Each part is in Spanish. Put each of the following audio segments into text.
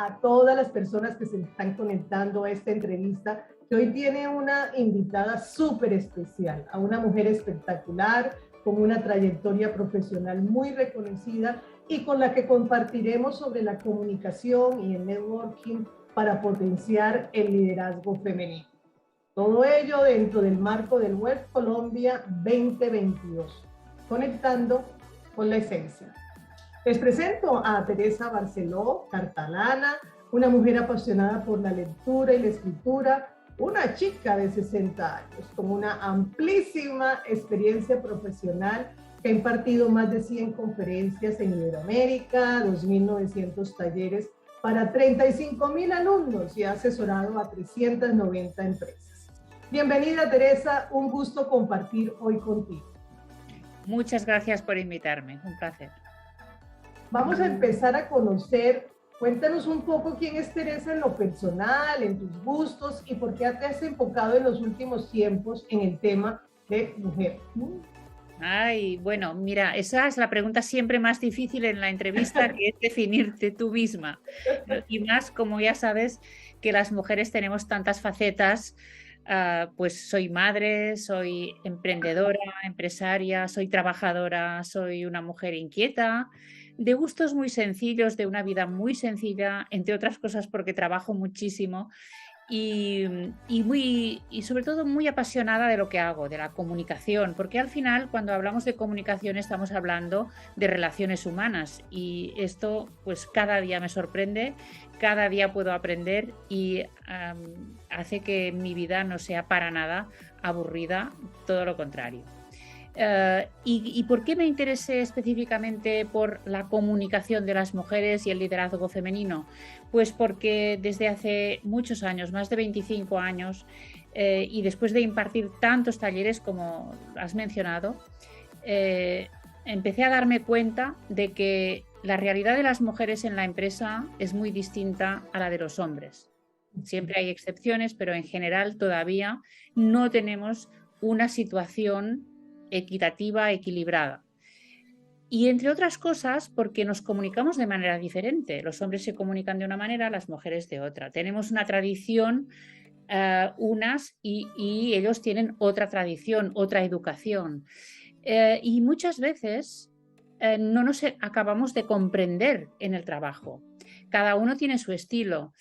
a todas las personas que se están conectando a esta entrevista, que hoy tiene una invitada súper especial, a una mujer espectacular, con una trayectoria profesional muy reconocida y con la que compartiremos sobre la comunicación y el networking para potenciar el liderazgo femenino. Todo ello dentro del marco del Web Colombia 2022, conectando con la esencia. Les presento a Teresa Barceló Cartalana, una mujer apasionada por la lectura y la escritura, una chica de 60 años con una amplísima experiencia profesional que ha impartido más de 100 conferencias en Iberoamérica, 2.900 talleres para 35.000 alumnos y ha asesorado a 390 empresas. Bienvenida, Teresa, un gusto compartir hoy contigo. Muchas gracias por invitarme, un placer. Vamos a empezar a conocer, cuéntanos un poco quién es Teresa en lo personal, en tus gustos y por qué te has enfocado en los últimos tiempos en el tema de mujer. Ay, bueno, mira, esa es la pregunta siempre más difícil en la entrevista, que es definirte tú misma. Y más, como ya sabes, que las mujeres tenemos tantas facetas, pues soy madre, soy emprendedora, empresaria, soy trabajadora, soy una mujer inquieta, de gustos muy sencillos, de una vida muy sencilla, entre otras cosas porque trabajo muchísimo. Y sobre todo muy apasionada de lo que hago, de la comunicación, porque al final cuando hablamos de comunicación estamos hablando de relaciones humanas y esto pues cada día me sorprende, cada día puedo aprender y hace que mi vida no sea para nada aburrida, todo lo contrario. ¿Y por qué me interesé específicamente por la comunicación de las mujeres y el liderazgo femenino? Pues porque desde hace muchos años, más de 25 años, y después de impartir tantos talleres como has mencionado, empecé a darme cuenta de que la realidad de las mujeres en la empresa es muy distinta a la de los hombres. Siempre hay excepciones, pero en general todavía no tenemos una situación equitativa, equilibrada. Y entre otras cosas, porque nos comunicamos de manera diferente. Los hombres se comunican de una manera, las mujeres de otra. Tenemos una tradición, unas, y ellos tienen otra tradición, otra educación. Y muchas veces no nos acabamos de comprender en el trabajo. Cada uno tiene su estilo.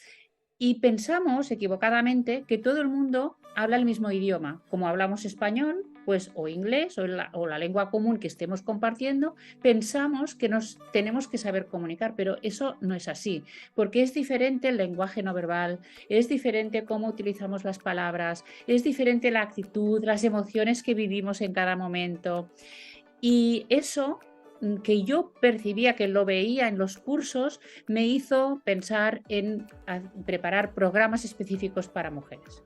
Y pensamos equivocadamente que todo el mundo habla el mismo idioma. Como hablamos español, pues o inglés o la lengua común que estemos compartiendo, pensamos que nos tenemos que saber comunicar, pero eso no es así, porque es diferente el lenguaje no verbal, es diferente cómo utilizamos las palabras, es diferente la actitud, las emociones que vivimos en cada momento. Y eso que yo percibía, que lo veía en los cursos, me hizo pensar en preparar programas específicos para mujeres.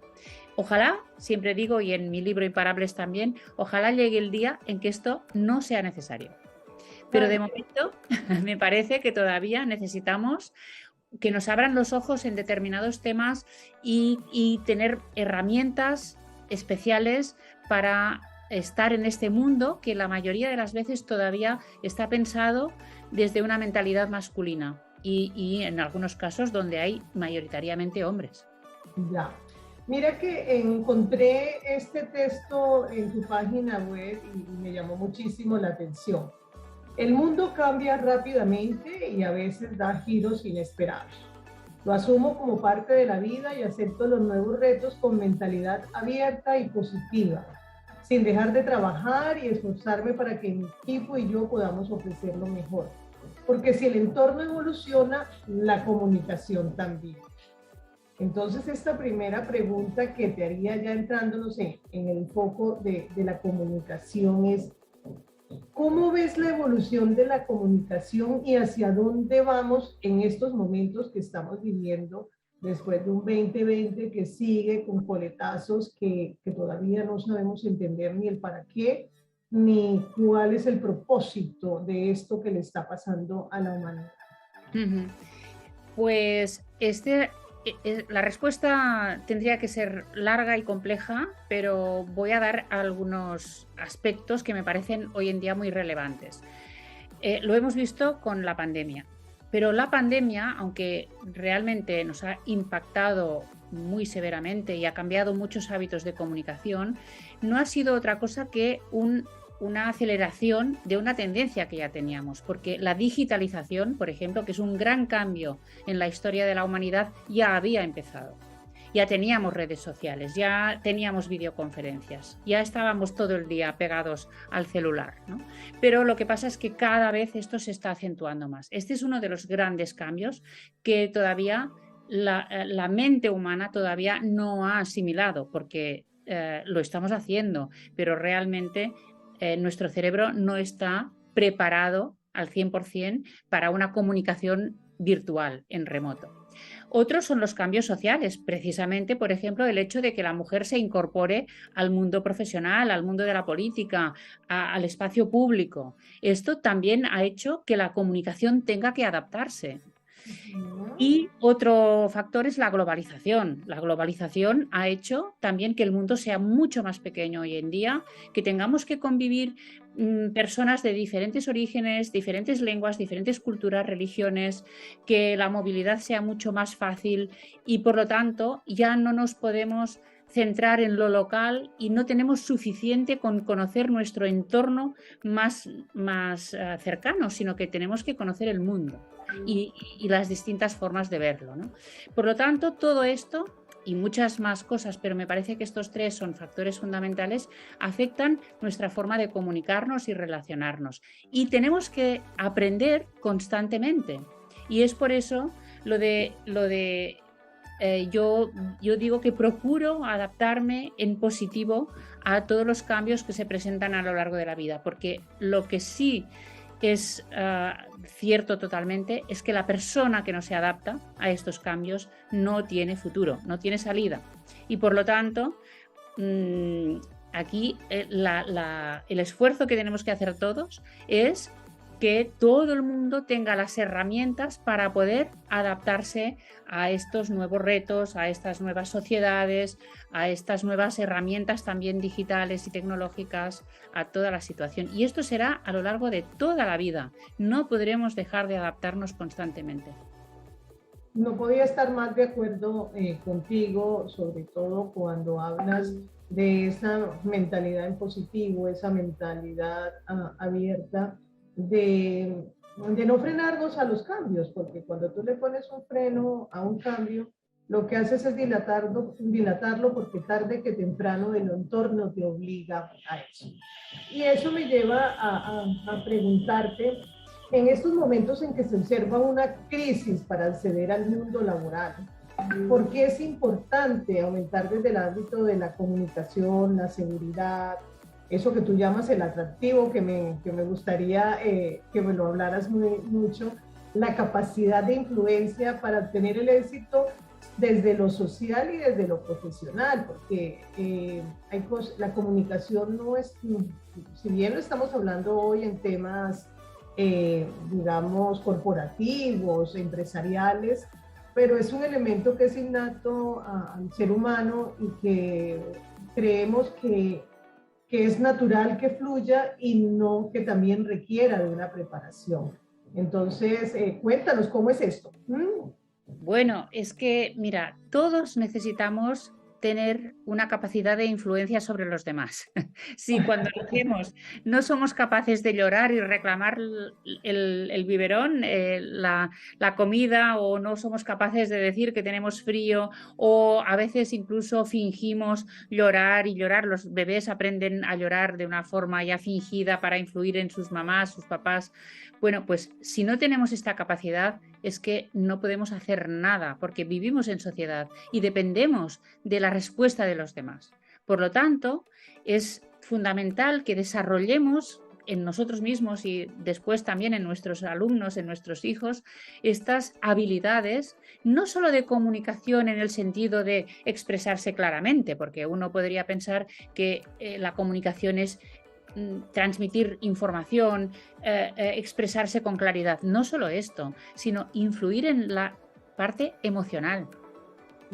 Ojalá, siempre digo, y en mi libro Imparables también, ojalá llegue el día en que esto no sea necesario. Pero de momento me parece que todavía necesitamos que nos abran los ojos en determinados temas y tener herramientas especiales para estar en este mundo que la mayoría de las veces todavía está pensado desde una mentalidad masculina y en algunos casos donde hay mayoritariamente hombres. Ya. Mira que encontré este texto en tu página web y me llamó muchísimo la atención. El mundo cambia rápidamente y a veces da giros inesperados. Lo asumo como parte de la vida y acepto los nuevos retos con mentalidad abierta y positiva, sin dejar de trabajar y esforzarme para que mi equipo y yo podamos ofrecer lo mejor. Porque si el entorno evoluciona, la comunicación también. Entonces, esta primera pregunta que te haría ya entrándonos en el foco de la comunicación es, ¿cómo ves la evolución de la comunicación y hacia dónde vamos en estos momentos que estamos viviendo después de un 2020 que sigue con coletazos que todavía no sabemos entender ni el para qué, ni cuál es el propósito de esto que le está pasando a la humanidad? Pues la respuesta tendría que ser larga y compleja, pero voy a dar algunos aspectos que me parecen hoy en día muy relevantes. Lo hemos visto con la pandemia. Pero la pandemia, aunque realmente nos ha impactado muy severamente y ha cambiado muchos hábitos de comunicación, no ha sido otra cosa que una aceleración de una tendencia que ya teníamos, porque la digitalización, por ejemplo, que es un gran cambio en la historia de la humanidad, ya había empezado. Ya teníamos redes sociales, ya teníamos videoconferencias, ya estábamos todo el día pegados al celular, ¿no? Pero lo que pasa es que cada vez esto se está acentuando más. Este es uno de los grandes cambios que todavía la mente humana todavía no ha asimilado, porque lo estamos haciendo, pero realmente nuestro cerebro no está preparado al 100% para una comunicación virtual en remoto. Otros son los cambios sociales, precisamente, por ejemplo, el hecho de que la mujer se incorpore al mundo profesional, al mundo de la política, al espacio público. Esto también ha hecho que la comunicación tenga que adaptarse. Y otro factor es la globalización. La globalización ha hecho también que el mundo sea mucho más pequeño hoy en día, que tengamos que convivir personas de diferentes orígenes, diferentes lenguas, diferentes culturas, religiones, que la movilidad sea mucho más fácil y por lo tanto ya no nos podemos centrar en lo local y no tenemos suficiente con conocer nuestro entorno más cercano, sino que tenemos que conocer el mundo y las distintas formas de verlo, ¿no? Por lo tanto, todo esto y muchas más cosas, pero me parece que estos tres son factores fundamentales, afectan nuestra forma de comunicarnos y relacionarnos. Y tenemos que aprender constantemente. Y es por eso yo digo que procuro adaptarme en positivo a todos los cambios que se presentan a lo largo de la vida, porque lo que sí es cierto totalmente es que la persona que no se adapta a estos cambios no tiene futuro, no tiene salida. Y por lo tanto, aquí el esfuerzo que tenemos que hacer todos es que todo el mundo tenga las herramientas para poder adaptarse a estos nuevos retos, a estas nuevas sociedades, a estas nuevas herramientas también digitales y tecnológicas, a toda la situación. Y esto será a lo largo de toda la vida. No podremos dejar de adaptarnos constantemente. No podía estar más de acuerdo contigo, sobre todo cuando hablas de esa mentalidad en positivo, esa mentalidad abierta, de no frenarnos a los cambios, porque cuando tú le pones un freno a un cambio, lo que haces es dilatarlo porque tarde que temprano el entorno te obliga a eso. Y eso me lleva a preguntarte, en estos momentos en que se observa una crisis para acceder al mundo laboral, ¿por qué es importante aumentar desde el ámbito de la comunicación, la seguridad, eso que tú llamas el atractivo, que me gustaría que me lo hablaras mucho, la capacidad de influencia para obtener el éxito desde lo social y desde lo profesional? Porque la comunicación no es, si bien lo estamos hablando hoy en temas, digamos, corporativos, empresariales, pero es un elemento que es innato al ser humano y que creemos que es natural que fluya y no que también requiera de una preparación. Entonces, cuéntanos, ¿cómo es esto? Bueno, es que, mira, todos necesitamos tener una capacidad de influencia sobre los demás. Si cuando nacemos no somos capaces de llorar y reclamar el biberón, la comida, o no somos capaces de decir que tenemos frío, o a veces incluso fingimos llorar y llorar, los bebés aprenden a llorar de una forma ya fingida para influir en sus mamás, sus papás. Bueno, pues si no tenemos esta capacidad es que no podemos hacer nada, porque vivimos en sociedad y dependemos de la respuesta de los demás. Por lo tanto, es fundamental que desarrollemos en nosotros mismos y después también en nuestros alumnos, en nuestros hijos, estas habilidades, no solo de comunicación en el sentido de expresarse claramente, porque uno podría pensar que la comunicación es transmitir información, expresarse con claridad. No solo esto, sino influir en la parte emocional.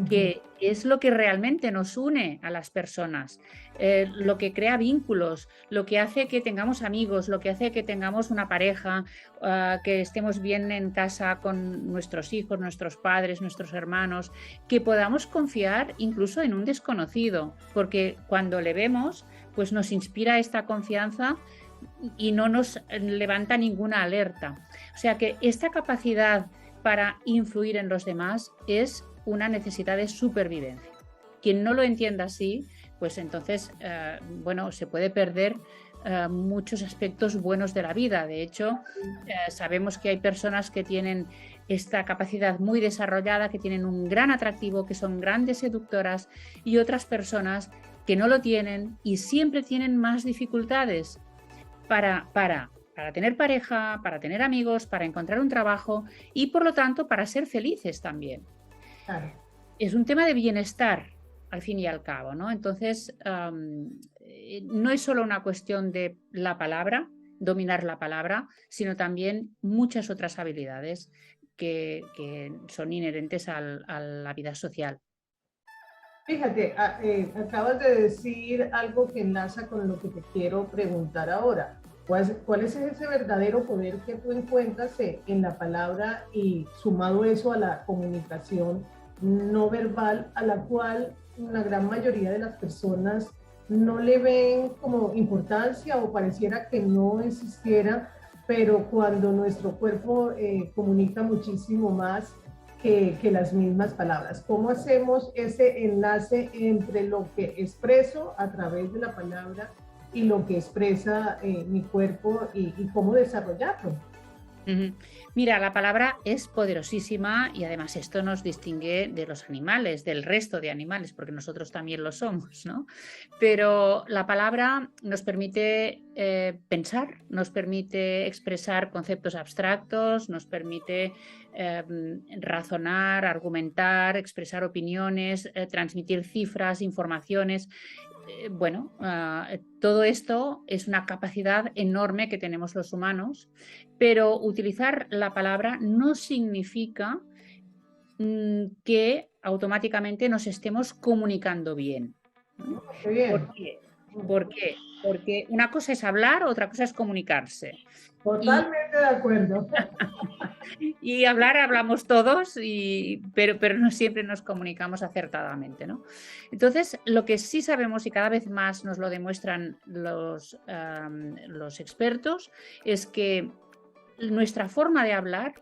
que es lo que realmente nos une a las personas, lo que crea vínculos, lo que hace que tengamos amigos, lo que hace que tengamos una pareja, que estemos bien en casa con nuestros hijos, nuestros padres, nuestros hermanos, que podamos confiar incluso en un desconocido, porque cuando le vemos, pues nos inspira esta confianza y no nos levanta ninguna alerta. O sea que esta capacidad para influir en los demás es una necesidad de supervivencia. Quien no lo entienda así, pues entonces, bueno, se puede perder muchos aspectos buenos de la vida. De hecho, sabemos que hay personas que tienen esta capacidad muy desarrollada, que tienen un gran atractivo, que son grandes seductoras, y otras personas que no lo tienen y siempre tienen más dificultades para tener pareja, para tener amigos, para encontrar un trabajo y, por lo tanto, para ser felices también. Claro. Es un tema de bienestar, al fin y al cabo, ¿no? Entonces, no es solo una cuestión de la palabra, dominar la palabra, sino también muchas otras habilidades que son inherentes a la vida social. Fíjate, acabas de decir algo que enlaza con lo que te quiero preguntar ahora. ¿Cuál es ese verdadero poder que tú encuentras en la palabra y sumado eso a la comunicación no verbal, a la cual una gran mayoría de las personas no le ven como importancia o pareciera que no existiera, pero cuando nuestro cuerpo comunica muchísimo más que las mismas palabras? ¿Cómo hacemos ese enlace entre lo que expreso a través de la palabra y lo que expresa mi cuerpo y cómo desarrollarlo? Mira, la palabra es poderosísima y además esto nos distingue de los animales, del resto de animales, porque nosotros también lo somos, ¿no? Pero la palabra nos permite pensar, nos permite expresar conceptos abstractos, nos permite razonar, argumentar, expresar opiniones, transmitir cifras, informaciones. Bueno, todo esto es una capacidad enorme que tenemos los humanos, pero utilizar la palabra no significa que automáticamente nos estemos comunicando bien. Qué bien. ¿Por qué? ¿Por qué? Porque una cosa es hablar, otra cosa es comunicarse. Totalmente de acuerdo. Y hablar hablamos todos, pero no siempre nos comunicamos acertadamente, ¿no? Entonces, lo que sí sabemos y cada vez más nos lo demuestran los expertos es que nuestra forma de hablar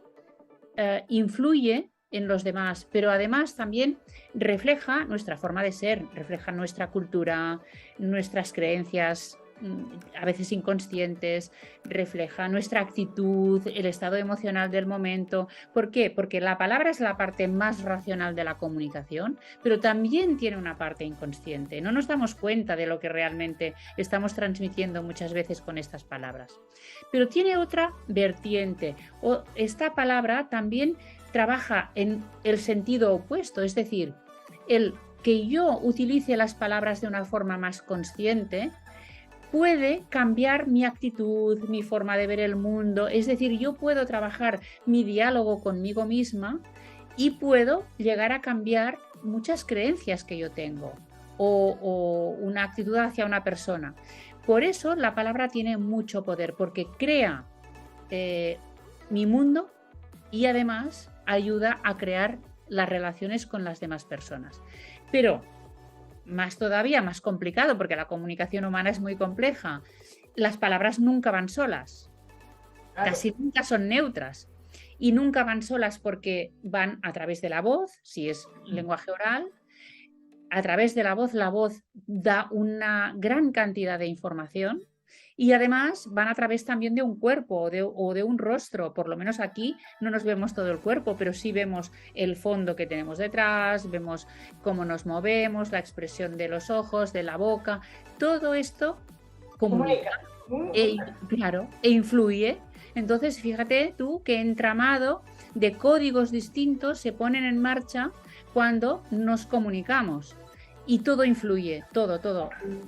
influye en los demás, pero además también refleja nuestra forma de ser, refleja nuestra cultura, nuestras creencias, a veces inconscientes, refleja nuestra actitud, el estado emocional del momento. ¿Por qué? Porque la palabra es la parte más racional de la comunicación, pero también tiene una parte inconsciente. No nos damos cuenta de lo que realmente estamos transmitiendo muchas veces con estas palabras. Pero tiene otra vertiente. Esta palabra también trabaja en el sentido opuesto, es decir, el que yo utilice las palabras de una forma más consciente puede cambiar mi actitud, mi forma de ver el mundo. Es decir, yo puedo trabajar mi diálogo conmigo misma y puedo llegar a cambiar muchas creencias que yo tengo o una actitud hacia una persona. Por eso la palabra tiene mucho poder, porque crea mi mundo y además ayuda a crear las relaciones con las demás personas. Pero más todavía, más complicado, porque la comunicación humana es muy compleja. Las palabras nunca van solas, casi nunca son neutras y nunca van solas porque van a través de la voz, si es lenguaje oral. A través de la voz da una gran cantidad de información y además van a través también de un cuerpo o de un rostro. Por lo menos aquí no nos vemos todo el cuerpo, pero sí vemos el fondo que tenemos detrás, vemos cómo nos movemos, la expresión de los ojos, de la boca. Todo esto comunica claro, e influye. Entonces, fíjate tú qué entramado de códigos distintos se ponen en marcha cuando nos comunicamos. Y todo influye, todo,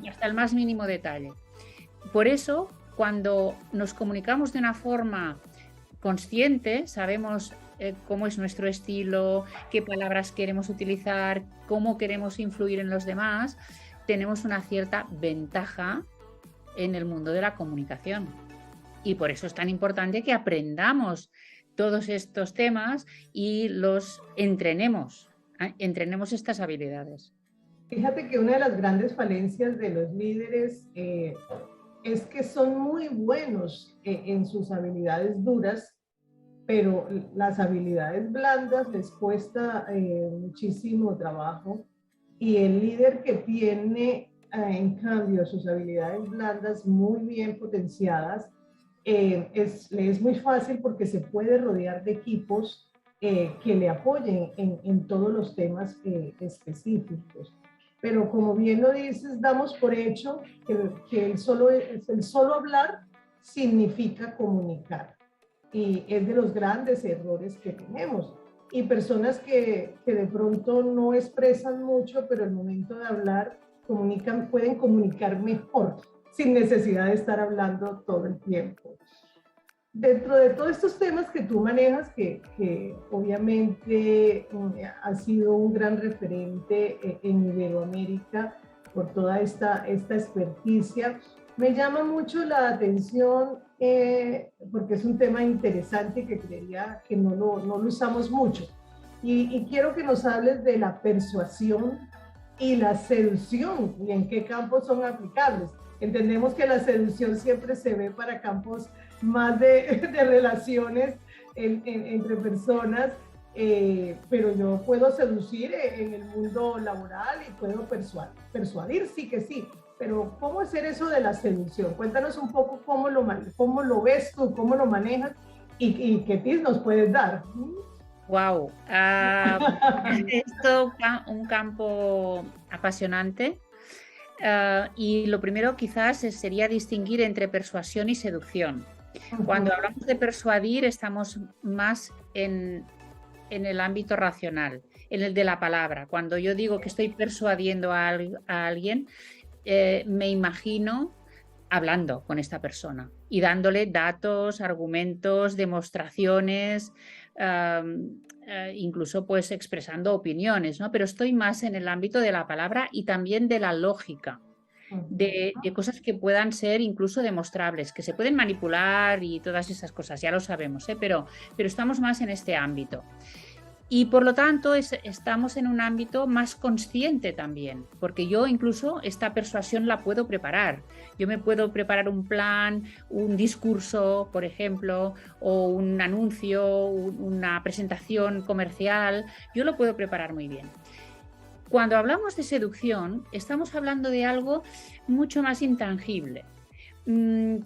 hasta el más mínimo detalle. Por eso, cuando nos comunicamos de una forma consciente, sabemos cómo es nuestro estilo, qué palabras queremos utilizar, cómo queremos influir en los demás, tenemos una cierta ventaja en el mundo de la comunicación. Y por eso es tan importante que aprendamos todos estos temas y los entrenemos estas habilidades. Fíjate que una de las grandes falencias de los líderes es que son muy buenos en sus habilidades duras, pero las habilidades blandas les cuesta muchísimo trabajo, y el líder que tiene en cambio sus habilidades blandas muy bien potenciadas, le es muy fácil porque se puede rodear de equipos que le apoyen en todos los temas específicos. Pero como bien lo dices, damos por hecho que el solo hablar significa comunicar. Y es de los grandes errores que tenemos. Y personas que de pronto no expresan mucho, pero al momento de hablar pueden comunicar mejor, sin necesidad de estar hablando todo el tiempo. Dentro de todos estos temas que tú manejas, que obviamente ha sido un gran referente en Iberoamérica por toda esta experticia, me llama mucho la atención porque es un tema interesante que creería que no lo usamos mucho. Y quiero que nos hables de la persuasión y la seducción y en qué campos son aplicables. Entendemos que la seducción siempre se ve para campos más de relaciones entre personas, pero yo puedo seducir en el mundo laboral y puedo persuadir, sí que sí, pero ¿cómo hacer eso de la seducción? Cuéntanos un poco cómo lo ves tú, cómo lo manejas y qué tips nos puedes dar. Wow, es todo un campo apasionante. Y lo primero quizás sería distinguir entre persuasión y seducción. Cuando hablamos de persuadir estamos más en el ámbito racional, en el de la palabra. Cuando yo digo que estoy persuadiendo a alguien, me imagino hablando con esta persona y dándole datos, argumentos, demostraciones, incluso pues expresando opiniones, ¿no? Pero estoy más en el ámbito de la palabra y también de la lógica, de cosas que puedan ser incluso demostrables, que se pueden manipular y todas esas cosas, ya lo sabemos, pero estamos más en este ámbito. Y por lo tanto estamos en un ámbito más consciente también, porque yo incluso esta persuasión la puedo preparar. Yo me puedo preparar un plan, un discurso, por ejemplo, o un anuncio, una presentación comercial, yo lo puedo preparar muy bien. Cuando hablamos de seducción, estamos hablando de algo mucho más intangible,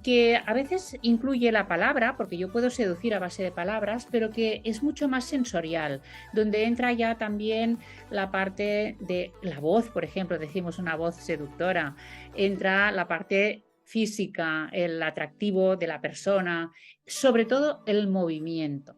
que a veces incluye la palabra, porque yo puedo seducir a base de palabras, pero que es mucho más sensorial, donde entra ya también la parte de la voz, por ejemplo, decimos una voz seductora, entra la parte física, el atractivo de la persona, sobre todo el movimiento.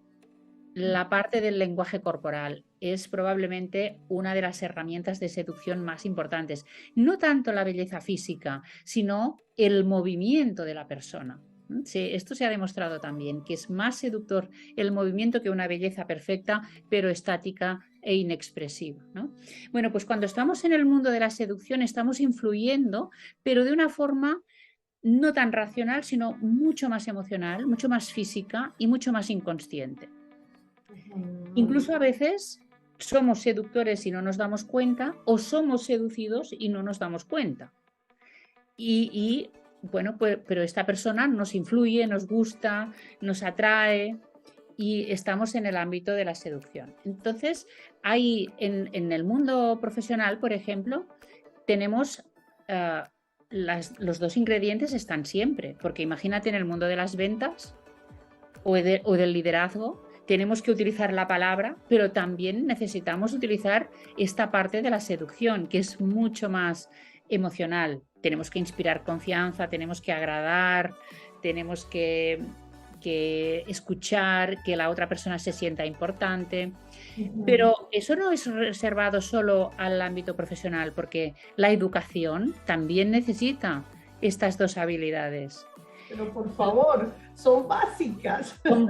La parte del lenguaje corporal es probablemente una de las herramientas de seducción más importantes. No tanto la belleza física, sino el movimiento de la persona. Sí, esto se ha demostrado también, que es más seductor el movimiento que una belleza perfecta, pero estática e inexpresiva, ¿no? Bueno, pues cuando estamos en el mundo de la seducción estamos influyendo, pero de una forma no tan racional, sino mucho más emocional, mucho más física y mucho más inconsciente. Incluso a veces somos seductores y no nos damos cuenta, o somos seducidos y no nos damos cuenta. Y bueno, pues, pero esta persona nos influye, nos gusta, nos atrae y estamos en el ámbito de la seducción. Entonces, hay en el mundo profesional, por ejemplo, tenemos los dos ingredientes están siempre, porque imagínate en el mundo de las ventas o del liderazgo, tenemos que utilizar la palabra, pero también necesitamos utilizar esta parte de la seducción, que es mucho más emocional. Tenemos que inspirar confianza, tenemos que agradar, tenemos que escuchar, que la otra persona se sienta importante. Pero eso no es reservado solo al ámbito profesional, porque la educación también necesita estas dos habilidades. Pero por favor, son básicas. Son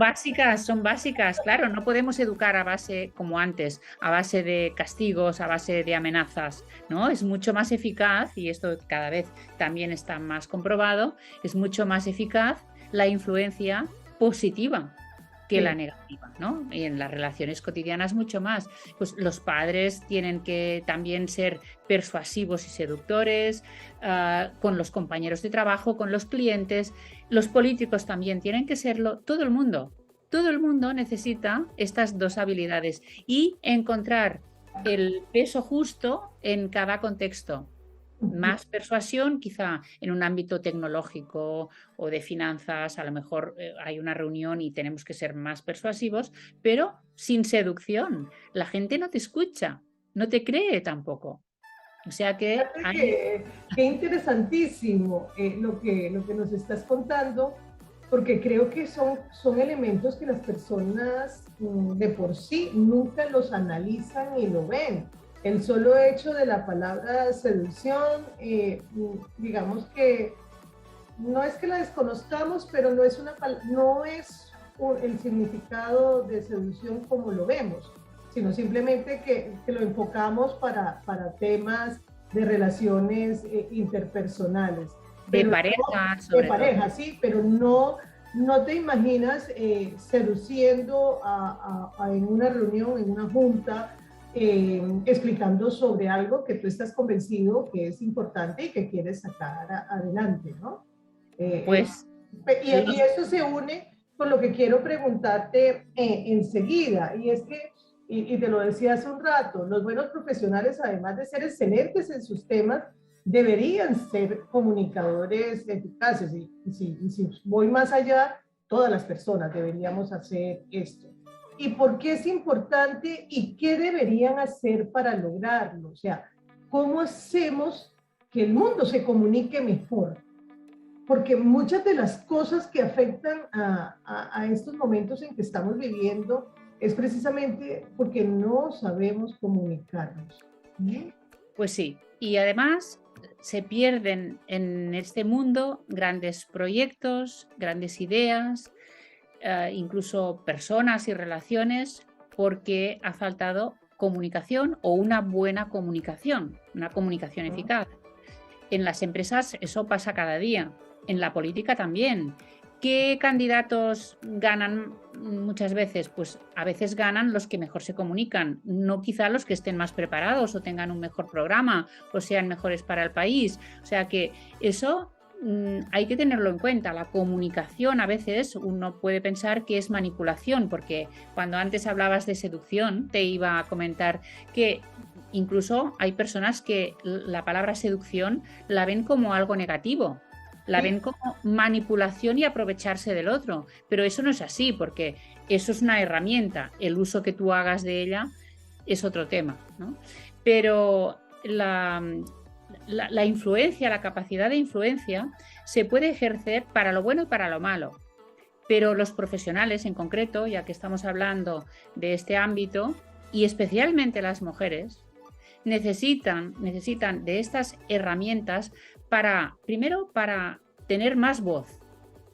básicas, claro, no podemos educar a base, como antes, a base de castigos, a base de amenazas, ¿no? Es mucho más eficaz, y esto cada vez también está más comprobado, es mucho más eficaz la influencia positiva que la negativa, ¿no? Y en las relaciones cotidianas mucho más. Pues los padres tienen que también ser persuasivos y seductores, con los compañeros de trabajo, con los clientes. Los políticos también tienen que serlo. Todo el mundo necesita estas dos habilidades y encontrar el peso justo en cada contexto. Más persuasión quizá en un ámbito tecnológico o de finanzas, a lo mejor hay una reunión y tenemos que ser más persuasivos, pero sin seducción. La gente no te escucha, no te cree tampoco. O sea que... Qué interesantísimo lo que nos estás contando, porque creo que son elementos que las personas de por sí nunca los analizan y lo ven. El solo hecho de la palabra seducción, digamos que no es que la desconozcamos, pero no es el significado de seducción como lo vemos, sino simplemente que lo enfocamos para temas de relaciones interpersonales. De pareja, de pareja, sí, pero no te imaginas seduciendo en una reunión, en una junta, explicando sobre algo que tú estás convencido que es importante y que quieres sacar adelante, ¿no? Pues... Y eso se une con lo que quiero preguntarte enseguida, y es que, y te lo decía hace un rato, los buenos profesionales, además de ser excelentes en sus temas, deberían ser comunicadores eficaces, y si voy más allá, todas las personas deberíamos hacer esto. ¿Y por qué es importante y qué deberían hacer para lograrlo? O sea, ¿cómo hacemos que el mundo se comunique mejor? Porque muchas de las cosas que afectan a estos momentos en que estamos viviendo es precisamente porque no sabemos comunicarnos. ¿Sí? Pues sí, y además se pierden en este mundo grandes proyectos, grandes ideas, incluso personas y relaciones, porque ha faltado comunicación o una buena comunicación, una comunicación eficaz. En las empresas eso pasa cada día, en la política también. ¿Qué candidatos ganan muchas veces? Pues a veces ganan los que mejor se comunican, no quizá los que estén más preparados o tengan un mejor programa o sean mejores para el país. O sea que eso hay que tenerlo en cuenta. La comunicación, a veces uno puede pensar que es manipulación, porque cuando antes hablabas de seducción te iba a comentar que incluso hay personas que la palabra seducción la ven como algo negativo, la ven como manipulación y aprovecharse del otro, pero eso no es así, porque eso es una herramienta, el uso que tú hagas de ella es otro tema, ¿no? Pero la influencia, la capacidad de influencia se puede ejercer para lo bueno y para lo malo, pero los profesionales en concreto, ya que estamos hablando de este ámbito, y especialmente las mujeres, necesitan de estas herramientas primero para tener más voz,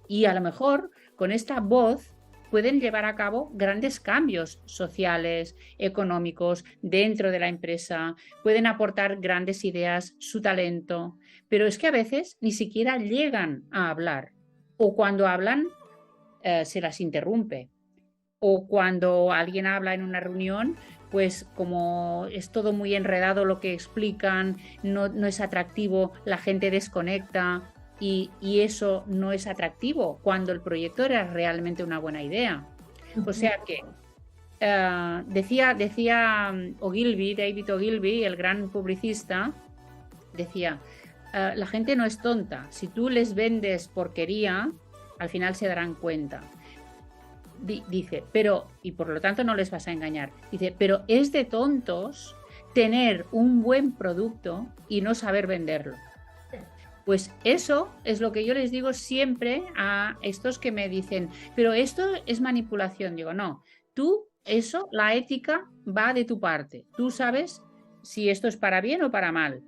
y a lo mejor con esta voz pueden llevar a cabo grandes cambios sociales, económicos, dentro de la empresa, pueden aportar grandes ideas, su talento, pero es que a veces ni siquiera llegan a hablar, o cuando hablan se las interrumpe, o cuando alguien habla en una reunión, pues como es todo muy enredado lo que explican, no es atractivo, la gente desconecta, y eso no es atractivo cuando el proyecto era realmente una buena idea. O sea que decía David Ogilvy, el gran publicista, decía, la gente no es tonta, si tú les vendes porquería, al final se darán cuenta. Dice, y por lo tanto no les vas a engañar. Dice, pero es de tontos tener un buen producto y no saber venderlo. Pues eso es lo que yo les digo siempre a estos que me dicen, pero esto es manipulación. Digo, no, la ética va de tu parte. Tú sabes si esto es para bien o para mal.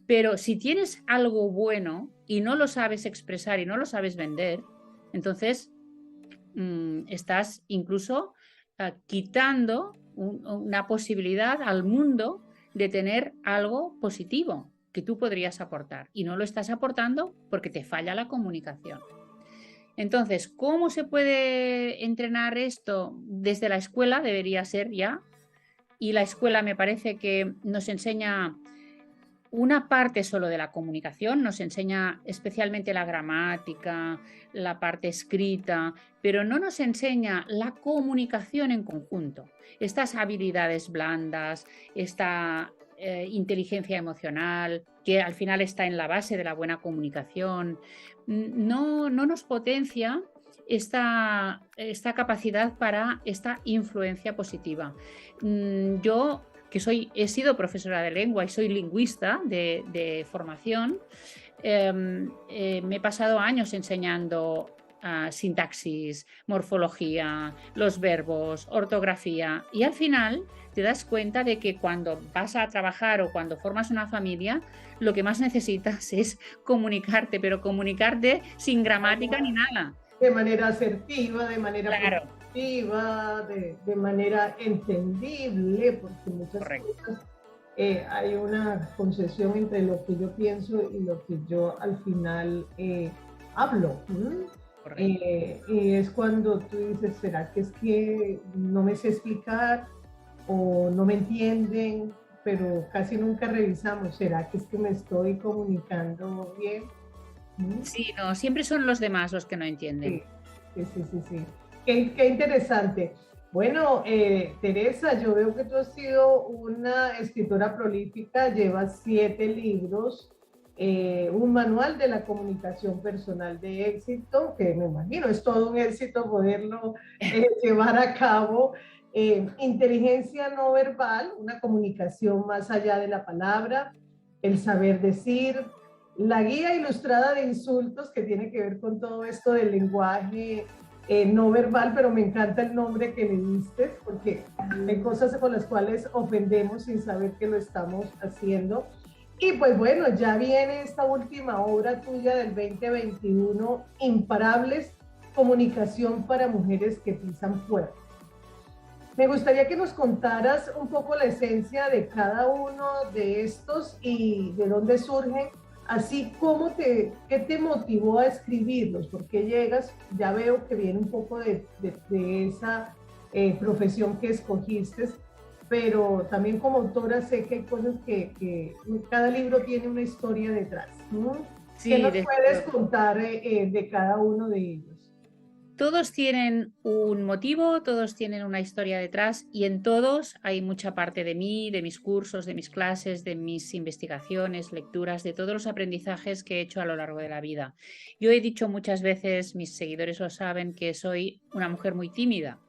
Pero si tienes algo bueno y no lo sabes expresar y no lo sabes vender, entonces estás incluso quitando una posibilidad al mundo de tener algo positivo que tú podrías aportar, y no lo estás aportando porque te falla la comunicación. Entonces, ¿cómo se puede entrenar esto? Desde la escuela debería ser ya, y la escuela me parece que nos enseña una parte solo de la comunicación, nos enseña especialmente la gramática, la parte escrita, pero no nos enseña la comunicación en conjunto. Estas habilidades blandas, esta inteligencia emocional, que al final está en la base de la buena comunicación, no nos potencia esta capacidad para esta influencia positiva. Yo, que he sido profesora de lengua y soy lingüista de formación, me he pasado años enseñando sintaxis, morfología, los verbos, ortografía, y al final te das cuenta de que cuando vas a trabajar o cuando formas una familia, lo que más necesitas es comunicarte, pero comunicarte sin gramática ni nada. De manera asertiva, de manera positiva, de manera entendible, porque muchas cosas hay una concesión entre lo que yo pienso y lo que yo al final hablo. Y es cuando tú dices, ¿será que es que no me sé explicar o no me entienden? Pero casi nunca revisamos, ¿será que es que me estoy comunicando bien? Sí, no, siempre son los demás los que no entienden. Sí. Qué interesante. Bueno, Teresa, yo veo que tú has sido una escritora prolífica, llevas 7 libros, un manual de la comunicación personal de éxito, que me imagino es todo un éxito poderlo llevar a cabo. Inteligencia no verbal, una comunicación más allá de la palabra, el saber decir, la guía ilustrada de insultos, que tiene que ver con todo esto del lenguaje no verbal, pero me encanta el nombre que le diste, porque hay cosas con las cuales ofendemos sin saber que lo estamos haciendo. Y pues bueno, ya viene esta última obra tuya del 2021, Imparables, comunicación para mujeres que pisan fuerte. Me gustaría que nos contaras un poco la esencia de cada uno de estos y de dónde surgen, así como qué te motivó a escribirlos, porque llegas, ya veo que viene un poco de esa profesión que escogiste, pero también como autora sé que hay cosas que cada libro tiene una historia detrás, ¿no? Sí, ¿qué nos puedes contar de cada uno de ellos? Todos tienen un motivo, todos tienen una historia detrás, y en todos hay mucha parte de mí, de mis cursos, de mis clases, de mis investigaciones, lecturas, de todos los aprendizajes que he hecho a lo largo de la vida. Yo he dicho muchas veces, mis seguidores lo saben, que soy una mujer muy tímida,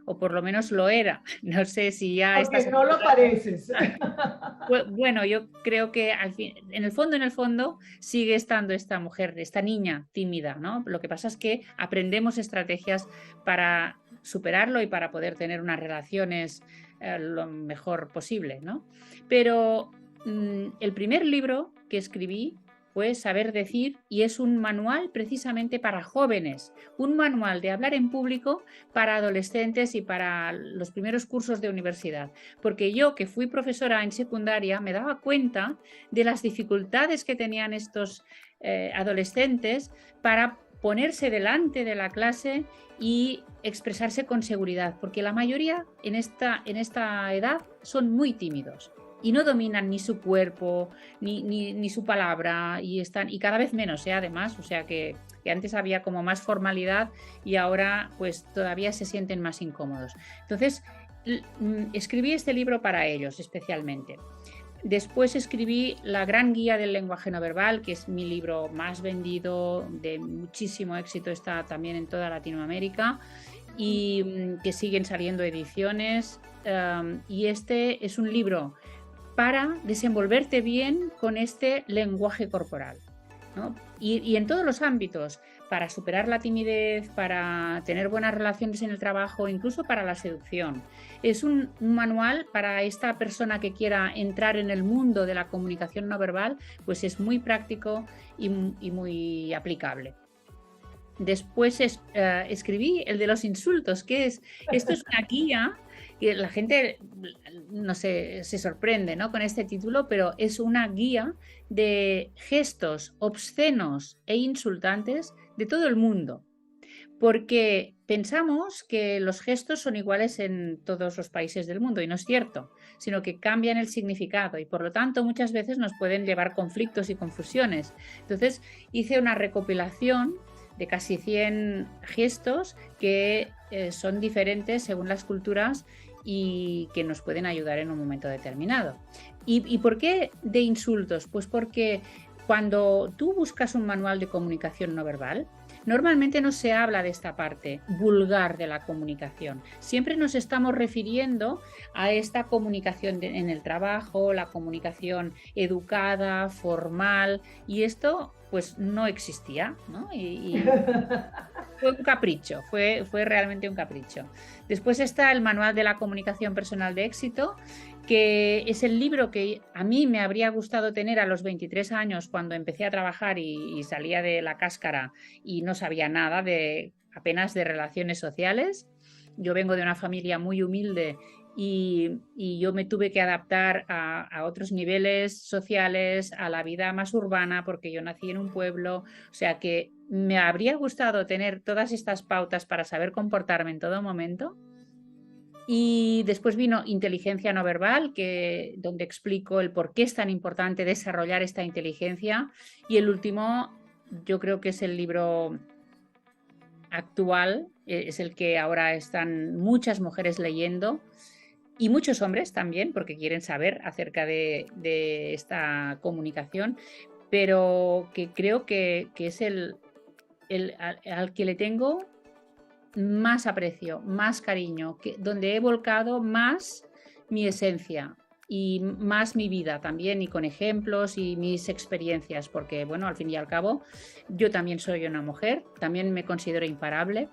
o por lo menos lo era. No sé si ya... Porque no lo pareces. Bueno, yo creo que al fin, en el fondo, sigue estando esta mujer, esta niña tímida, ¿no? Lo que pasa es que aprendemos estrategias para superarlo y para poder tener unas relaciones lo mejor posible, ¿no? Pero el primer libro que escribí fue Saber Decir, y es un manual precisamente para jóvenes, un manual de hablar en público para adolescentes y para los primeros cursos de universidad, porque yo, que fui profesora en secundaria, me daba cuenta de las dificultades que tenían estos adolescentes para ponerse delante de la clase y expresarse con seguridad, porque la mayoría en esta edad son muy tímidos y no dominan ni su cuerpo ni su palabra, y cada vez menos, además, o sea que antes había como más formalidad y ahora pues todavía se sienten más incómodos. Entonces escribí este libro para ellos especialmente. Después escribí La gran guía del lenguaje no verbal, que es mi libro más vendido, de muchísimo éxito, está también en toda Latinoamérica, y que siguen saliendo ediciones, y este es un libro para desenvolverte bien con este lenguaje corporal. ¿no? Y en todos los ámbitos, para superar la timidez, para tener buenas relaciones en el trabajo, incluso para la seducción. Es un manual para esta persona que quiera entrar en el mundo de la comunicación no verbal, pues es muy práctico y muy aplicable. Después escribí el de los insultos, que es, esto es una guía, que la gente, no sé, se sorprende, ¿no?, con este título, pero es una guía de gestos obscenos e insultantes de todo el mundo, porque pensamos que los gestos son iguales en todos los países del mundo y no es cierto, sino que cambian el significado y por lo tanto muchas veces nos pueden llevar conflictos y confusiones. Entonces hice una recopilación de casi 100 gestos que son diferentes según las culturas y que nos pueden ayudar en un momento determinado. ¿Y por qué de insultos? Pues porque cuando tú buscas un manual de comunicación no verbal, normalmente no se habla de esta parte vulgar de la comunicación. Siempre nos estamos refiriendo a esta comunicación en el trabajo, la comunicación educada, formal, y esto pues no existía, ¿no? Y fue un capricho, fue realmente un capricho. Después está el Manual de la Comunicación Personal de Éxito, que es el libro que a mí me habría gustado tener a los 23 años cuando empecé a trabajar y salía de la cáscara y no sabía nada apenas de relaciones sociales. Yo vengo de una familia muy humilde y yo me tuve que adaptar a otros niveles sociales, a la vida más urbana, porque yo nací en un pueblo, o sea que me habría gustado tener todas estas pautas para saber comportarme en todo momento. Y después vino Inteligencia no verbal, donde explico el por qué es tan importante desarrollar esta inteligencia. Y el último, yo creo que es el libro actual, es el que ahora están muchas mujeres leyendo y muchos hombres también, porque quieren saber acerca de esta comunicación, pero que creo que es al que le tengo más aprecio, más cariño, donde he volcado más mi esencia y más mi vida también, y con ejemplos y mis experiencias, porque bueno, al fin y al cabo yo también soy una mujer, también me considero imparable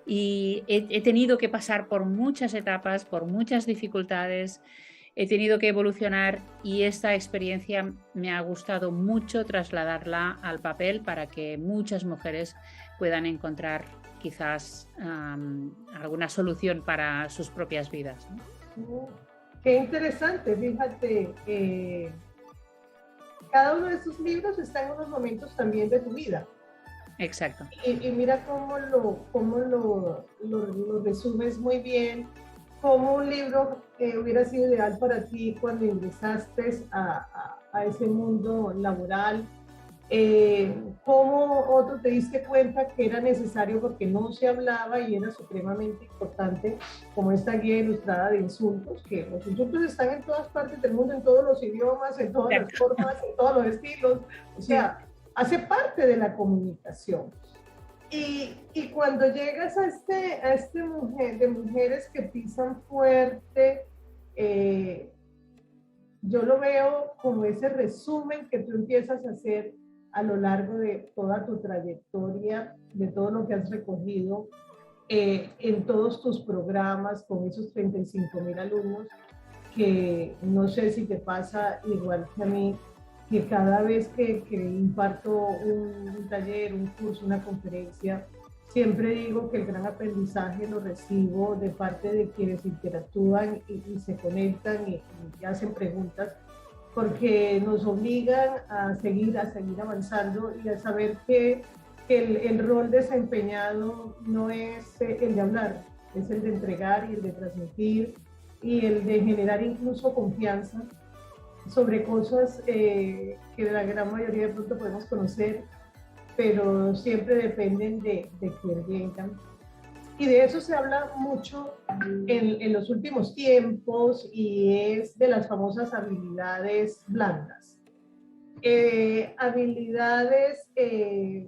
y he tenido que pasar por muchas etapas, por muchas dificultades, he tenido que evolucionar y esta experiencia me ha gustado mucho trasladarla al papel para que muchas mujeres puedan encontrar quizás alguna solución para sus propias vidas, ¿no? Qué interesante, fíjate, cada uno de estos libros está en unos momentos también de tu vida. Exacto. Y mira cómo lo resumes muy bien, como un libro que hubiera sido ideal para ti cuando ingresaste a ese mundo laboral, cómo otro te diste cuenta que era necesario porque no se hablaba y era supremamente importante, como esta guía ilustrada de insultos, que los insultos están en todas partes del mundo, en todos los idiomas, en todas las formas, en todos los estilos, o sea, hace parte de la comunicación. Y cuando llegas a este mujeres que pisan fuerte, yo lo veo como ese resumen que tú empiezas a hacer a lo largo de toda tu trayectoria, de todo lo que has recogido en todos tus programas con esos 35,000 alumnos, que no sé si te pasa igual que a mí, que cada vez que imparto un taller, un curso, una conferencia, siempre digo que el gran aprendizaje lo recibo de parte de quienes interactúan y se conectan y hacen preguntas, porque nos obligan a seguir avanzando y a saber que el rol desempeñado no es el de hablar, es el de entregar y el de transmitir y el de generar incluso confianza sobre cosas que la gran mayoría de pronto podemos conocer, pero siempre dependen de quien vengan. Y de eso se habla mucho en los últimos tiempos y es de las famosas habilidades blandas. Habilidades que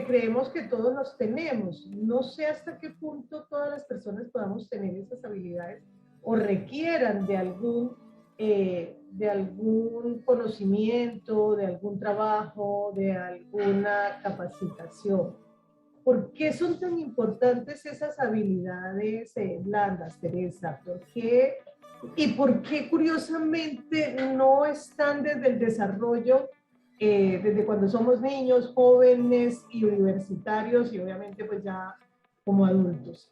creemos que todos los tenemos. No sé hasta qué punto todas las personas podamos tener esas habilidades o requieran de algún de algún conocimiento, de algún trabajo, de alguna capacitación. ¿Por qué son tan importantes esas habilidades blandas, Teresa? ¿Por qué? ¿Y por qué curiosamente no están desde el desarrollo, desde cuando somos niños, jóvenes y universitarios y obviamente pues ya como adultos?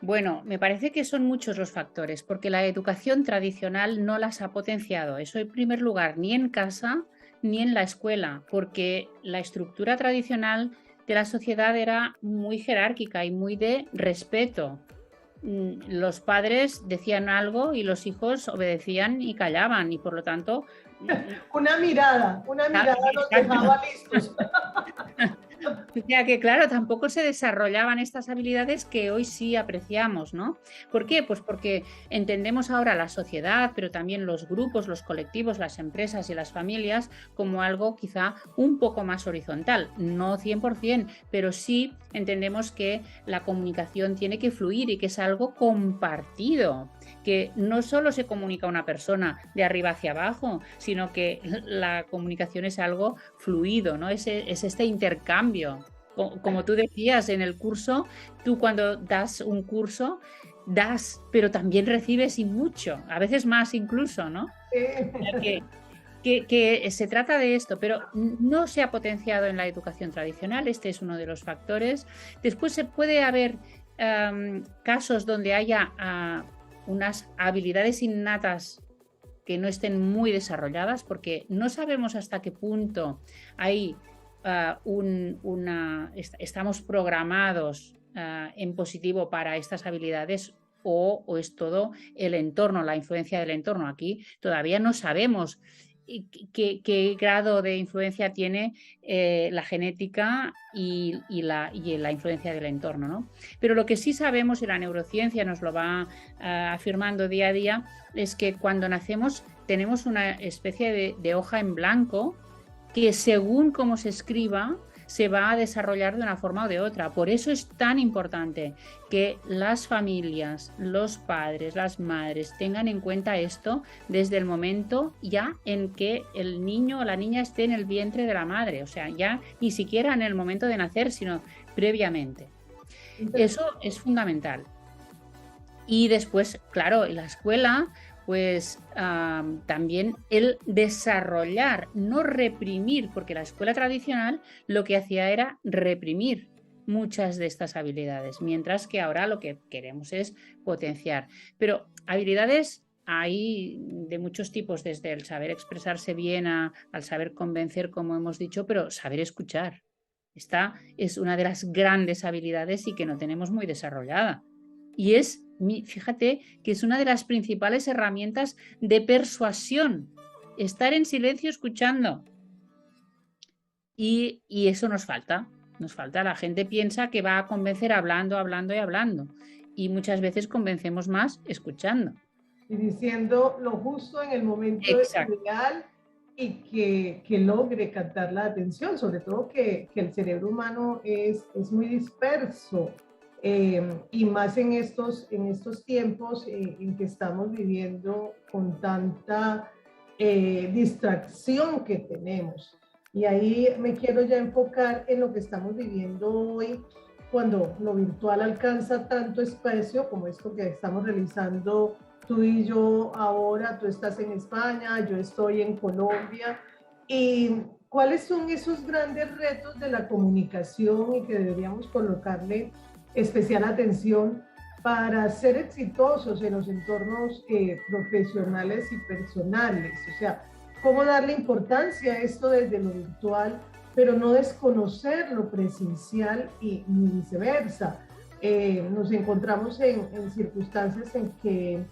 Bueno, me parece que son muchos los factores, porque la educación tradicional no las ha potenciado. Eso en primer lugar, ni en casa ni en la escuela, porque la estructura tradicional de la sociedad era muy jerárquica y muy de respeto. Los padres decían algo y los hijos obedecían y callaban, y por lo tanto... Una mirada nos dejaba listos. O sea que, claro, tampoco se desarrollaban estas habilidades que hoy sí apreciamos, ¿no? ¿Por qué? Pues porque entendemos ahora la sociedad, pero también los grupos, los colectivos, las empresas y las familias como algo quizá un poco más horizontal. No 100%, pero sí entendemos que la comunicación tiene que fluir y que es algo compartido, que no solo se comunica una persona de arriba hacia abajo, sino que la comunicación es algo fluido, ¿no? Es este intercambio. Como tú decías en el curso, tú cuando das un curso, das, pero también recibes y mucho, a veces más incluso, ¿no? Que se trata de esto, pero no se ha potenciado en la educación tradicional, este es uno de los factores. Después se puede haber casos donde haya unas habilidades innatas que no estén muy desarrolladas, porque no sabemos hasta qué punto hay estamos programados en positivo para estas habilidades o es todo el entorno, la influencia del entorno. Aquí todavía no sabemos qué grado de influencia tiene la genética y la influencia del entorno, ¿no? Pero lo que sí sabemos, y la neurociencia nos lo va afirmando día a día, es que cuando nacemos tenemos una especie de hoja en blanco que según cómo se escriba se va a desarrollar de una forma o de otra. Por eso es tan importante que las familias, los padres, las madres tengan en cuenta esto desde el momento ya en que el niño o la niña esté en el vientre de la madre, o sea, ya ni siquiera en el momento de nacer, sino previamente. Eso es fundamental. Y después, claro, en la escuela, pues también el desarrollar, no reprimir, porque la escuela tradicional lo que hacía era reprimir muchas de estas habilidades, mientras que ahora lo que queremos es potenciar. Pero habilidades hay de muchos tipos, desde el saber expresarse bien al saber convencer, como hemos dicho, pero saber escuchar. Esta es una de las grandes habilidades y que no tenemos muy desarrollada. Y fíjate que es una de las principales herramientas de persuasión, estar en silencio escuchando. Y eso nos falta. La gente piensa que va a convencer hablando, hablando y hablando. Y muchas veces convencemos más escuchando. Y diciendo lo justo en el momento ideal y que logre captar la atención, sobre todo que el cerebro humano es muy disperso. Y más en estos tiempos en que estamos viviendo con tanta distracción que tenemos. Y ahí me quiero ya enfocar en lo que estamos viviendo hoy, cuando lo virtual alcanza tanto espacio como esto que estamos realizando tú y yo ahora. Tú estás en España, yo estoy en Colombia. ¿Y cuáles son esos grandes retos de la comunicación y que deberíamos colocarle especial atención para ser exitosos en los entornos profesionales y personales? O sea, cómo darle importancia a esto desde lo virtual, pero no desconocer lo presencial y viceversa. Nos encontramos en circunstancias en que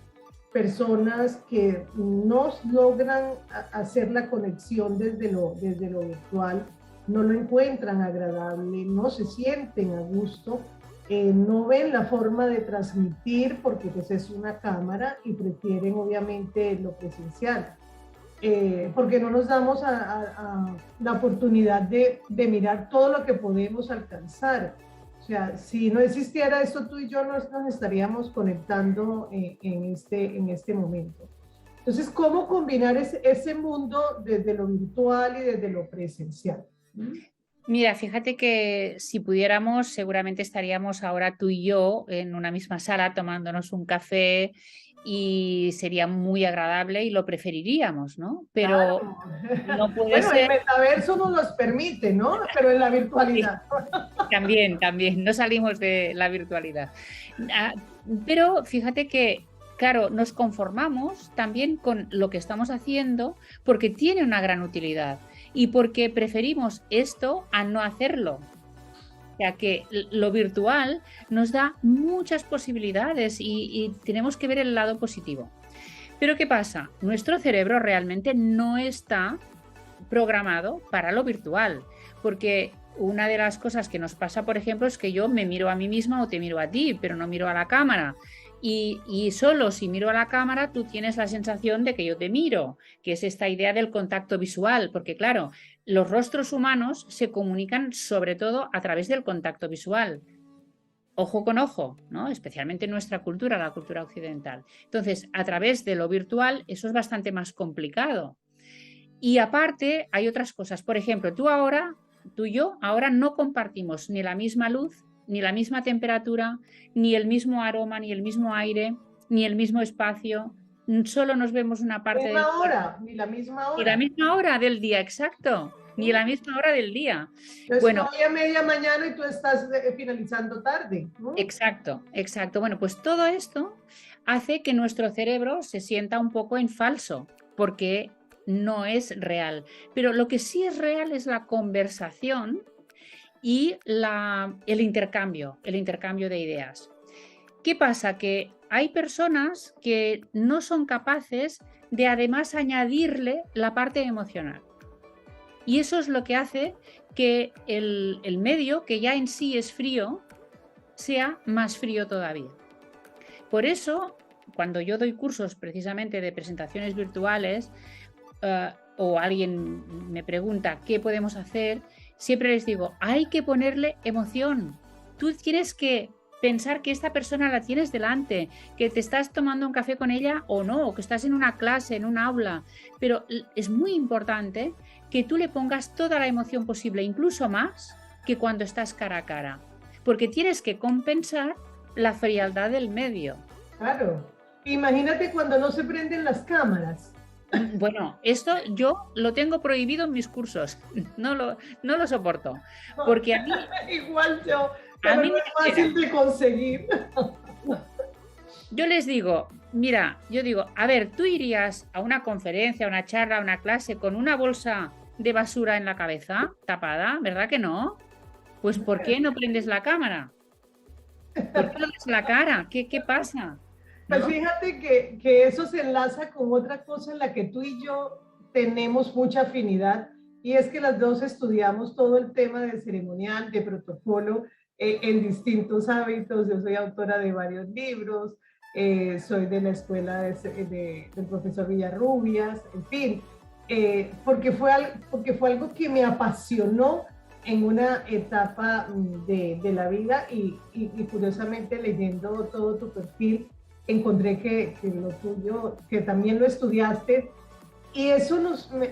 personas que no logran hacer la conexión desde lo virtual, no lo encuentran agradable, no se sienten a gusto, no ven la forma de transmitir porque pues es una cámara y prefieren obviamente lo presencial, porque no nos damos a la oportunidad de mirar todo lo que podemos alcanzar. O sea, si no existiera esto, tú y yo nos estaríamos conectando en este momento. Entonces, ¿cómo combinar ese mundo desde lo virtual y desde lo presencial? Mira, fíjate que si pudiéramos, seguramente estaríamos ahora tú y yo en una misma sala tomándonos un café y sería muy agradable y lo preferiríamos, ¿no? Pero Claro. no puede Bueno, el ser. metaverso nos los permite, ¿no? Pero en la virtualidad. También, también, no salimos de la virtualidad. Ah, pero fíjate que, claro, nos conformamos también con lo que estamos haciendo porque tiene una gran utilidad y porque preferimos esto a no hacerlo. O sea que lo virtual nos da muchas posibilidades y tenemos que ver el lado positivo. Pero ¿qué pasa? Nuestro cerebro realmente no está programado para lo virtual, porque una de las cosas que nos pasa, por ejemplo, es que yo me miro a mí misma o te miro a ti, pero no miro a la cámara. Y solo si miro a la cámara, tú tienes la sensación de que yo te miro, que es esta idea del contacto visual, porque claro, los rostros humanos se comunican sobre todo a través del contacto visual. Ojo con ojo, ¿no? Especialmente en nuestra cultura, la cultura occidental. Entonces, a través de lo virtual, eso es bastante más complicado. Y aparte, hay otras cosas. Por ejemplo, tú y yo, ahora no compartimos ni la misma luz, ni la misma temperatura, ni el mismo aroma, ni el mismo aire, ni el mismo espacio. Solo nos vemos una parte del Misma día. hora, ni la misma Ni la hora. misma hora del día, exacto. Ni la misma hora del día. Yo Bueno, estoy a media mañana y tú estás finalizando tarde, ¿no? exacto, exacto. Bueno, pues todo esto hace que nuestro cerebro se sienta un poco en falso, porque no es real. Pero lo que sí es real es la conversación y el intercambio de ideas. ¿Qué pasa? Que hay personas que no son capaces de además añadirle la parte emocional. Y eso es lo que hace que el medio, que ya en sí es frío, sea más frío todavía. Por eso, cuando yo doy cursos precisamente de presentaciones virtuales o alguien me pregunta qué podemos hacer, siempre les digo, hay que ponerle emoción. Tú tienes que pensar que esta persona la tienes delante, que te estás tomando un café con ella o no, o que estás en una clase, en un aula, pero es muy importante que tú le pongas toda la emoción posible, incluso más que cuando estás cara a cara, porque tienes que compensar la frialdad del medio. Claro. Imagínate cuando no se prenden las cámaras. Bueno, esto yo lo tengo prohibido en mis cursos, no lo soporto, porque a mí, Igual yo, a pero mí no es fácil de conseguir. yo les digo, mira, yo digo, a ver, ¿tú irías a una conferencia, a una charla, a una clase con una bolsa de basura en la cabeza tapada? ¿Verdad que no? Pues ¿por qué no prendes la cámara? ¿Por qué no ves la cara? ¿Qué pasa? Pues ¿No? fíjate que eso se enlaza con otra cosa en la que tú y yo tenemos mucha afinidad y es que las dos estudiamos todo el tema de ceremonial, de protocolo en distintos hábitos. Yo soy autora de varios libros, soy de la escuela del profesor Villarrubias, en fin, porque fue algo que me apasionó en una etapa de la vida y curiosamente leyendo todo tu perfil encontré que lo tuyo, que también lo estudiaste, y eso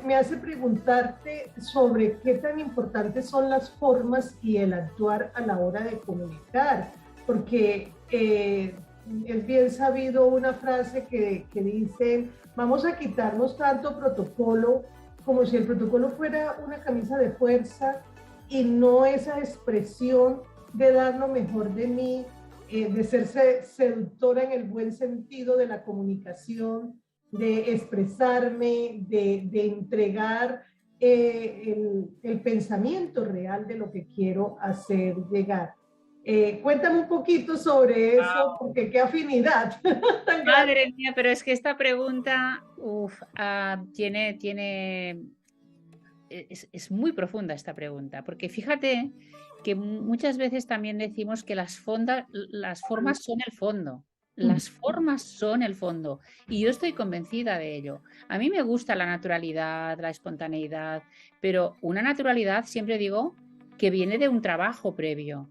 me hace preguntarte sobre qué tan importantes son las formas y el actuar a la hora de comunicar, porque es bien sabido una frase que dice, vamos a quitarnos tanto protocolo como si el protocolo fuera una camisa de fuerza y no esa expresión de dar lo mejor de mí, de ser seductora en el buen sentido de la comunicación, de expresarme, de entregar el pensamiento real de lo que quiero hacer llegar. Cuéntame un poquito sobre eso, porque qué afinidad tan grande. Madre mía, pero es que esta pregunta es muy profunda esta pregunta, porque fíjate que muchas veces también decimos que las formas son el fondo. Las formas son el fondo y yo estoy convencida de ello. A mí me gusta la naturalidad, la espontaneidad, pero una naturalidad, siempre digo, que viene de un trabajo previo.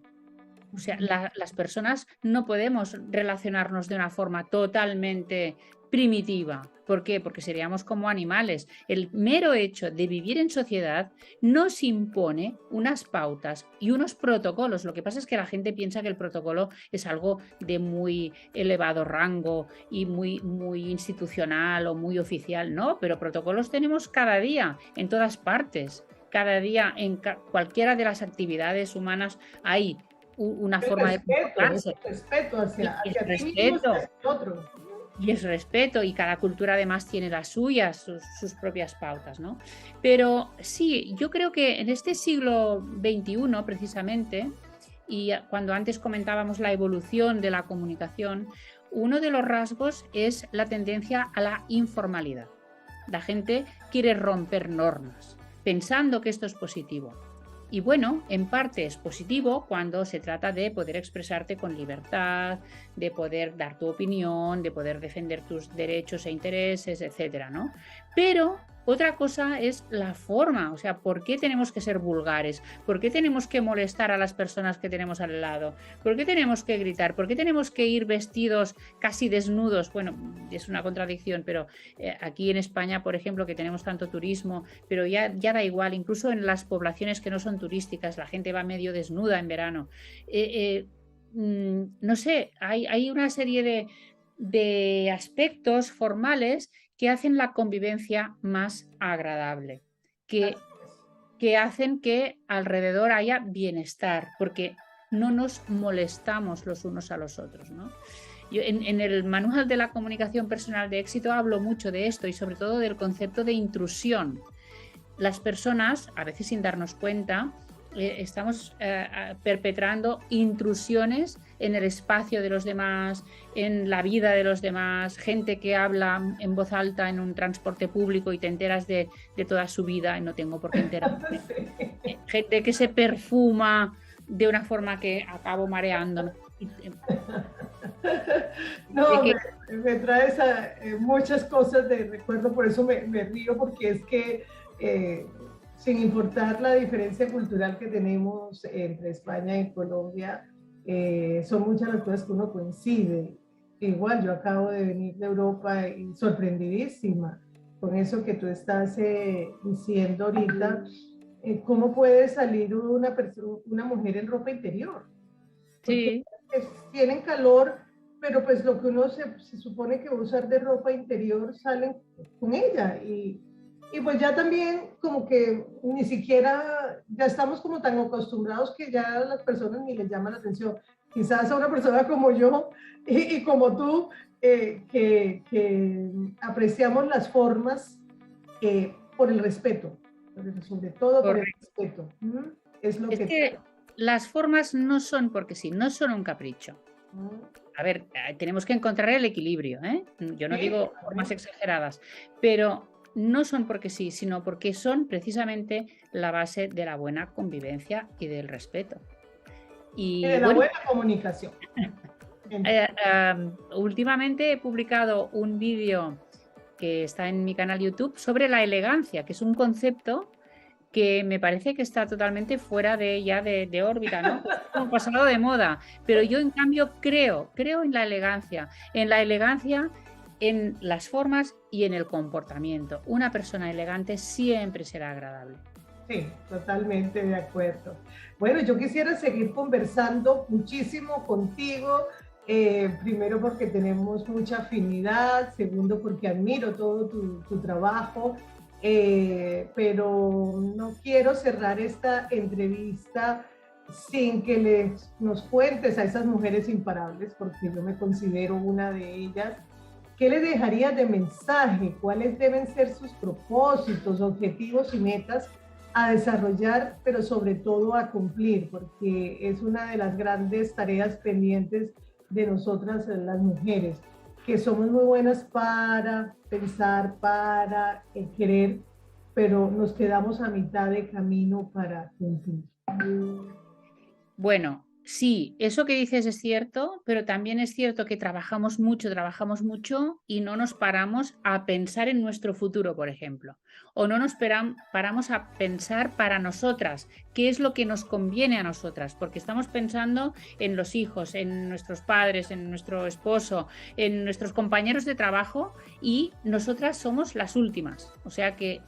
O sea, las personas no podemos relacionarnos de una forma totalmente primitiva. ¿Por qué? Porque seríamos como animales. El mero hecho de vivir en sociedad nos impone unas pautas y unos protocolos. Lo que pasa es que la gente piensa que el protocolo es algo de muy elevado rango y muy, muy institucional o muy oficial. No, pero protocolos tenemos cada día, en todas partes. Cada día, en cualquiera de las actividades humanas, hay una forma de comportarse. Respeto hacia Es ti mismo y respeto, hacia el otro. y es respeto, y cada cultura además tiene las suyas, sus propias pautas, ¿no? Pero sí, yo creo que en este siglo XXI, precisamente, y cuando antes comentábamos la evolución de la comunicación, uno de los rasgos es la tendencia a la informalidad. La gente quiere romper normas, pensando que esto es positivo. Y bueno, en parte es positivo cuando se trata de poder expresarte con libertad, de poder dar tu opinión, de poder defender tus derechos e intereses, etcétera, ¿no? Pero otra cosa es la forma, o sea, ¿por qué tenemos que ser vulgares? ¿Por qué tenemos que molestar a las personas que tenemos al lado? ¿Por qué tenemos que gritar? ¿Por qué tenemos que ir vestidos casi desnudos? Bueno, es una contradicción, pero aquí en España, por ejemplo, que tenemos tanto turismo, pero ya da igual, incluso en las poblaciones que no son turísticas, la gente va medio desnuda en verano. No sé, hay una serie de aspectos formales que hacen la convivencia más agradable, que hacen que alrededor haya bienestar, porque no nos molestamos los unos a los otros, ¿no? Yo en el manual de la comunicación personal de éxito hablo mucho de esto y sobre todo del concepto de intrusión. Las personas, a veces sin darnos cuenta, estamos perpetrando intrusiones en el espacio de los demás, en la vida de los demás, gente que habla en voz alta en un transporte público y te enteras de toda su vida y no tengo por qué enterarme. Gente que se perfuma de una forma que acabo mareando. No, me traes muchas cosas de recuerdo, por eso me río, porque es que sin importar la diferencia cultural que tenemos entre España y Colombia, son muchas las cosas que uno coincide. Igual, yo acabo de venir de Europa y sorprendidísima con eso que tú estás diciendo ahorita. ¿Cómo puede salir una mujer en ropa interior? Porque sí. tienen calor, pero pues lo que uno se supone que va a usar de ropa interior salen con ella y pues ya también como que ni siquiera, ya estamos como tan acostumbrados que ya a las personas ni les llama la atención. Quizás a una persona como yo y como tú, que apreciamos las formas por el respeto, sobre todo por el respeto. Es lo que las formas no son porque sí, no son un capricho. A ver, tenemos que encontrar el equilibrio, ¿eh? Yo no digo formas exageradas, pero no son porque sí, sino porque son precisamente la base de la buena convivencia y del respeto. Y de la buena comunicación. Últimamente he publicado un vídeo que está en mi canal YouTube sobre la elegancia, que es un concepto que me parece que está totalmente fuera de órbita, ¿no? Como pasado de moda. Pero yo, en cambio, creo en la elegancia, en las formas y en el comportamiento. Una persona elegante siempre será agradable. Sí, totalmente de acuerdo. Bueno, yo quisiera seguir conversando muchísimo contigo. Primero porque tenemos mucha afinidad, segundo porque admiro todo tu trabajo, pero no quiero cerrar esta entrevista sin que nos cuentes a esas mujeres imparables, porque yo me considero una de ellas. ¿Qué le dejarías de mensaje? ¿Cuáles deben ser sus propósitos, objetivos y metas a desarrollar, pero sobre todo a cumplir? Porque es una de las grandes tareas pendientes de nosotras las mujeres, que somos muy buenas para pensar, para querer, pero nos quedamos a mitad de camino para cumplir. Bueno, Sí, eso que dices es cierto, pero también es cierto que trabajamos mucho y no nos paramos a pensar en nuestro futuro, por ejemplo, o no nos paramos a pensar para nosotras, qué es lo que nos conviene a nosotras, porque estamos pensando en los hijos, en nuestros padres, en nuestro esposo, en nuestros compañeros de trabajo y nosotras somos las últimas. O sea que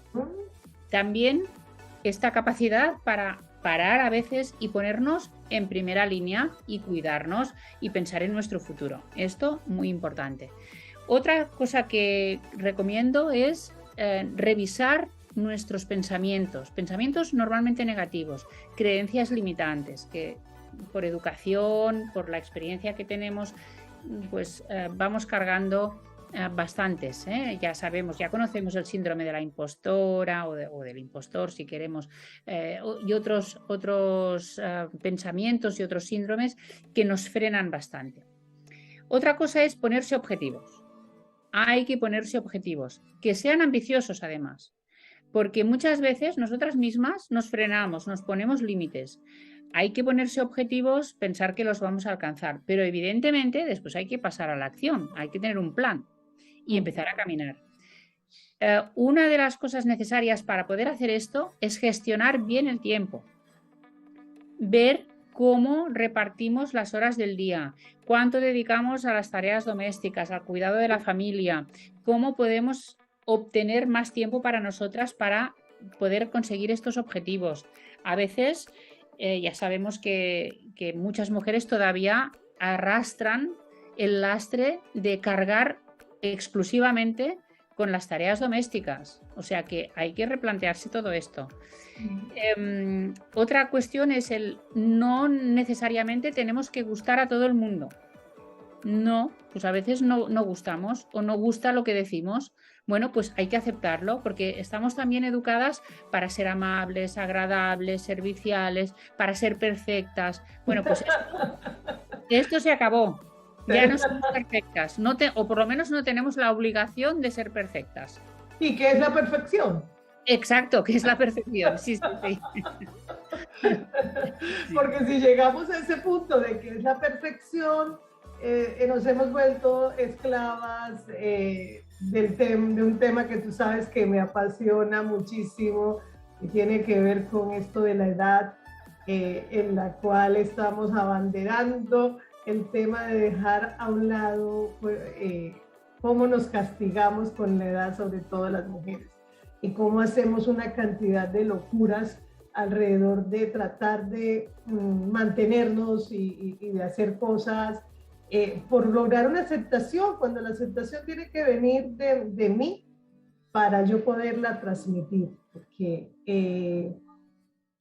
también esta capacidad para parar a veces y ponernos en primera línea y cuidarnos y pensar en nuestro futuro. Esto muy importante. Otra cosa que recomiendo es revisar nuestros pensamientos normalmente negativos, creencias limitantes que por educación, por la experiencia que tenemos, pues vamos cargando bastantes, ya sabemos, ya conocemos el síndrome de la impostora o del impostor, si queremos, y otros pensamientos y otros síndromes que nos frenan bastante. Otra cosa es ponerse objetivos. Hay que ponerse objetivos, que sean ambiciosos además, porque muchas veces nosotras mismas nos frenamos, nos ponemos límites. Hay que ponerse objetivos, pensar que los vamos a alcanzar, pero evidentemente después hay que pasar a la acción, hay que tener un plan y empezar a caminar. Una de las cosas necesarias para poder hacer esto es gestionar bien el tiempo, ver cómo repartimos las horas del día, cuánto dedicamos a las tareas domésticas, al cuidado de la familia, cómo podemos obtener más tiempo para nosotras para poder conseguir estos objetivos. A veces ya sabemos que muchas mujeres todavía arrastran el lastre de cargar exclusivamente con las tareas domésticas, o sea que hay que replantearse todo esto. Otra cuestión es no necesariamente tenemos que gustar a todo el mundo. No, pues a veces no gustamos o no gusta lo que decimos. Bueno, pues hay que aceptarlo porque estamos también educadas para ser amables, agradables, serviciales, para ser perfectas. Bueno, pues esto se acabó. Ya no somos perfectas, o por lo menos no tenemos la obligación de ser perfectas. ¿Y qué es la perfección? Exacto, que es la perfección, sí. Porque si llegamos a ese punto de que es la perfección, nos hemos vuelto esclavas de un tema que tú sabes que me apasiona muchísimo y tiene que ver con esto de la edad, en la cual estamos abanderando el tema de dejar a un lado cómo nos castigamos con la edad, sobre todo las mujeres, y cómo hacemos una cantidad de locuras alrededor de tratar de mantenernos y de hacer cosas por lograr una aceptación, cuando la aceptación tiene que venir de mí para yo poderla transmitir, porque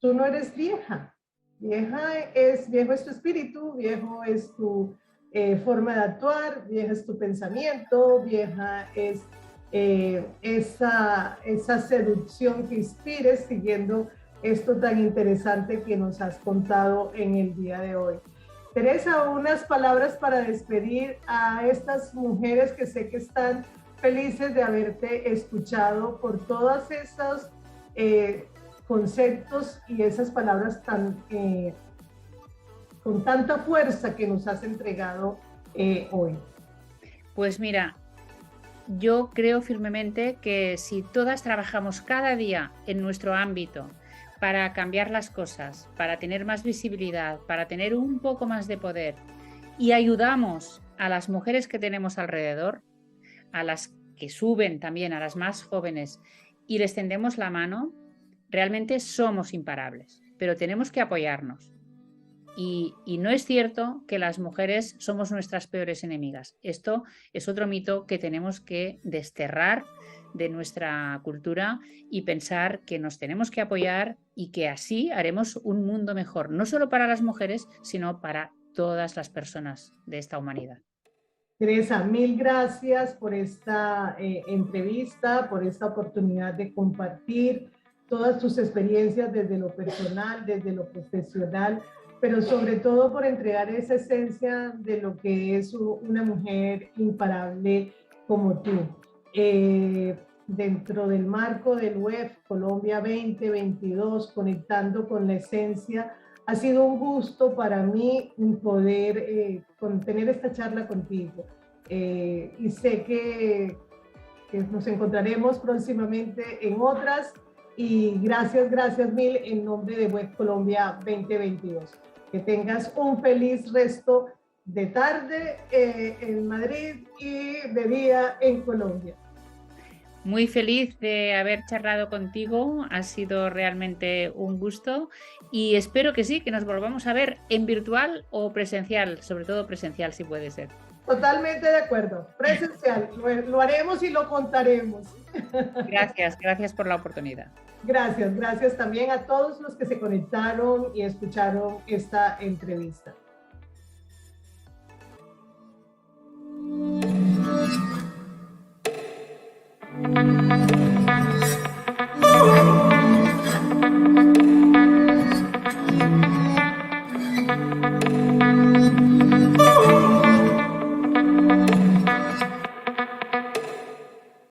tú no eres vieja. Viejo es tu espíritu, viejo es tu forma de actuar, vieja es tu pensamiento, vieja es esa seducción que inspires siguiendo esto tan interesante que nos has contado en el día de hoy. Teresa, unas palabras para despedir a estas mujeres que sé que están felices de haberte escuchado por todos esos conceptos y esas palabras con tanta fuerza que nos has entregado hoy. Pues mira, yo creo firmemente que si todas trabajamos cada día en nuestro ámbito para cambiar las cosas, para tener más visibilidad, para tener un poco más de poder y ayudamos a las mujeres que tenemos alrededor, a las que suben también, a las más jóvenes, y les tendemos la mano, realmente somos imparables, pero tenemos que apoyarnos. Y no es cierto que las mujeres somos nuestras peores enemigas. Esto es otro mito que tenemos que desterrar de nuestra cultura y pensar que nos tenemos que apoyar y que así haremos un mundo mejor, no solo para las mujeres, sino para todas las personas de esta humanidad. Teresa, mil gracias por esta entrevista, por esta oportunidad de compartir todas tus experiencias desde lo personal, desde lo profesional, pero sobre todo por entregar esa esencia de lo que es una mujer imparable como tú. Dentro del marco del web Colombia 2022, conectando con la esencia Ha sido un gusto para mí poder tener esta charla contigo. Y sé que nos encontraremos próximamente en otras. Y gracias mil en nombre de Web Colombia 2022. Que tengas un feliz resto de tarde en Madrid y de día en Colombia. Muy feliz de haber charlado contigo, ha sido realmente un gusto y espero que sí, que nos volvamos a ver en virtual o presencial, sobre todo presencial si puede ser. Totalmente de acuerdo, presencial, lo haremos y lo contaremos. Gracias por la oportunidad. Gracias también a todos los que se conectaron y escucharon esta entrevista.